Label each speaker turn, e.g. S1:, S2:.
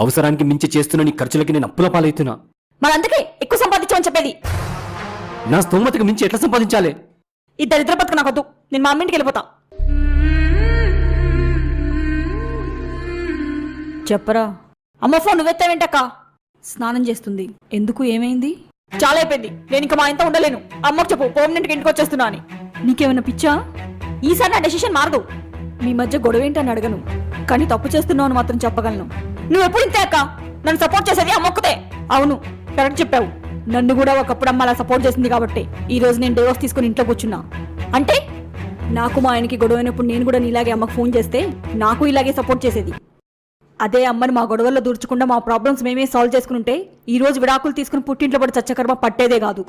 S1: అవసరానికి మించి చేస్తున్న నీ ఖర్చులకి నేను అప్పుల పాలవుతున్నా.
S2: మరందుకే ఎక్కువ సంపాదించమని చెప్పేది.
S1: నా స్తోమతకు మించి ఎట్లా సంపాదించాలి?
S2: ఈ దరిద్ర బతుకు నాకొద్దు. నేను మా అమ్మింటికి వెళ్ళిపోతా. చెప్పరా. అమ్మ ఫోన్ నువ్వెత్తావేంటక్క? స్నానం చేస్తుంది. ఎందుకు, ఏమైంది? చాలా అయిపోయింది, నేను ఇంకా మా ఇంత ఉండలేను. అమ్మకు చెప్పు పర్మనెంట్గా ఇంటికి వచ్చేస్తున్నా అని. నీకేమైనా పిచ్చా? ఈసారి నా డెసిషన్ మారదు. మీ మధ్య గొడవ ఏంటని అడగను, కానీ తప్పు చేస్తున్నావు అని మాత్రం చెప్పగలను. నువ్వు ఎప్పుడు ఇంతే అక్క. నన్ను సపోర్ట్ చేసేది అమ్మొక్కతే. అవును, కరెక్ట్ చెప్పావు. నన్ను కూడా ఒకప్పుడు అమ్మ అలా సపోర్ట్ చేసింది కాబట్టి ఈ రోజు నేను డైవోర్స్ తీసుకుని ఇంట్లో కూర్చున్నా. అంటే నాకు మా ఆయనకి గొడవ అయినప్పుడు నేను కూడా నీలాగే అమ్మకు ఫోన్ చేస్తే నాకు ఇలాగే సపోర్ట్ చేసేది. అదే అమ్మని మా గొడవల్లో దూర్చకుండా మా ప్రాబ్లమ్స్ మేమే సాల్వ్ చేసుకుని ఉంటే ఈ రోజు విడాకులు తీసుకుని పుట్టింట్లో పడి చచ్చకర్మ పట్టేదే కాదు.